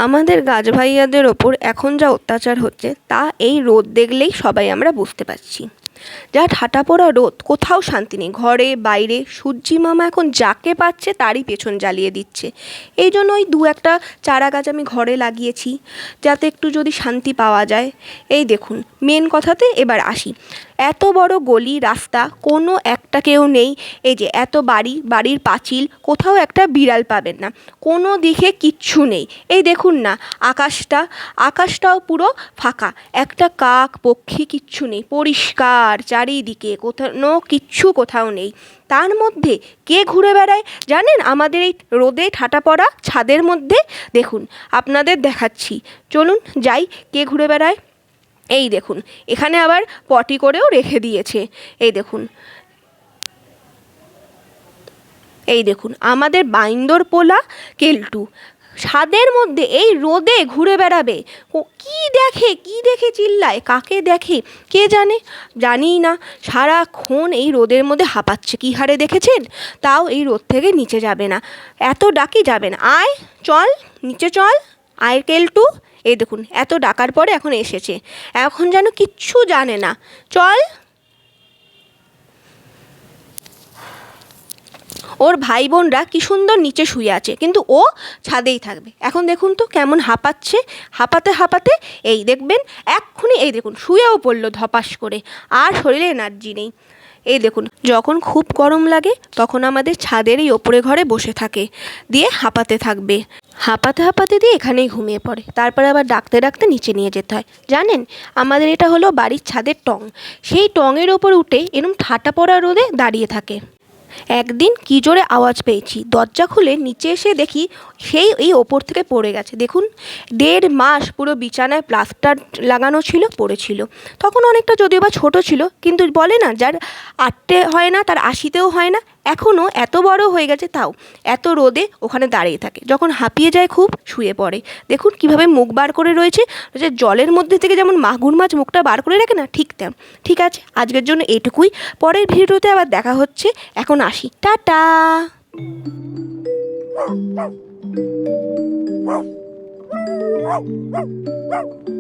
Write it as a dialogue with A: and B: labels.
A: আমাদের গাছ ভাইয়াদের ওপর এখন যা অত্যাচার হচ্ছে তা এই রোদ দেখলেই সবাই আমরা বুঝতে পারছি। যা ঠাটা পড়া রোদ, কোথাও শান্তি নেই, ঘরে বাইরে। সূর্যি মামা এখন যাকে পাচ্ছে তারই পেছন জ্বালিয়ে দিচ্ছে। এই জন্য ওই দু একটা চারা গাছ আমি ঘরে লাগিয়েছি, যাতে একটু যদি শান্তি পাওয়া যায়। এই দেখুন, মেন কথাতে এবার আসি। এত বড় গলি রাস্তা, কোনো একটা কেউ নেই। এই যে এত বাড়ি, বাড়ির পাঁচিল, কোথাও একটা বিড়াল পাবেন না, কোনো দিকে কিচ্ছু নেই। এই দেখুন না, আকাশটাও পুরো ফাঁকা, একটা কাক পক্ষী কিচ্ছু নেই, পরিষ্কার চারিদিকে, কোথাও কিচ্ছু কোথাও নেই। তার মধ্যে কে ঘুরে বেড়ায় জানেন? আমাদের এই রোদে ঠাটা পড়া ছাদের মধ্যে দেখুন, আপনাদের দেখাচ্ছি, চলুন যাই, কে ঘুরে বেড়ায়। এই দেখুন, এখানে আবার পটি করেও রেখে দিয়েছে। এই দেখুন, এই দেখুন আমাদের বাইন্দর পোলা কেলটু ছাদের মধ্যে এই রোদে ঘুরে বেড়াবে। ও কি দেখে চিল্লায়, কাকে দেখে কে জানে, জানিই না। সারাক্ষণ এই রোদের মধ্যে হাঁপাচ্ছে, কী হারে দেখেছেন? তাও এই রোদ থেকে নিচে যাবে না, এত ডাকি যাবে না, আয় চল নিচে চল, আয় কেলটু। এই দেখুন, এত ডাকার পরে এখন এসেছে, এখন যেন কিচ্ছু জানে না, চল। ওর ভাই বোনরা কী সুন্দর নিচে শুয়ে আছে, কিন্তু ও ছাদেই থাকবে। এখন দেখুন তো কেমন হাঁপাচ্ছে, হাঁপাতে হাঁপাতে এই দেখবেন এক্ষুনি, এই দেখুন শুয়েও পড়লো ধপাস করে, আর শরীরে এনার্জি নেই। এই দেখুন, যখন খুব গরম লাগে তখন আমাদের ছাদের এই ওপরে ঘরে বসে থাকে, দিয়ে হাঁপাতে থাকবে, হাঁপাতে হাঁপাতে দিয়ে এখানেই ঘুমিয়ে পড়ে। তারপরে আবার ডাকতে ডাকতে নিচে নিয়ে যেতে হয়। জানেন, আমাদের এটা হলো বাড়ির ছাদের টং, সেই টঙের ওপর উঠে এরম ঠাটা পড়া রোদে দাঁড়িয়ে থাকে। একদিন কী জোরে আওয়াজ পেয়েছি, দরজা খুলে নিচে এসে দেখি সেই এই ওপর থেকে পড়ে গেছে। দেখুন, 1.5 মাস পুরো বিছানায় প্লাস্টার লাগানো ছিল, পড়েছিল। তখন অনেকটা যদিও বা ছোটো ছিল, কিন্তু বলে না, যার 8টে হয় না তার 80তেও হয় না। এখনও এত বড় হয়ে গেছে, তাও এত রোদে ওখানে দাঁড়িয়ে থাকে। যখন হাঁপিয়ে যায় খুব, শুয়ে পড়ে। দেখুন কীভাবে মুখ বার করে রয়েছে, যে জলের মধ্যে থেকে যেমন মাগুর মাছ মুখটা বার করে রাখে না, ঠিক তেমন। ঠিক আছে, আজকের জন্য এটুকুই, পরের ভিডিওতে আবার দেখা হচ্ছে। এখন আসি, tata. Wow, wow, wow, wow.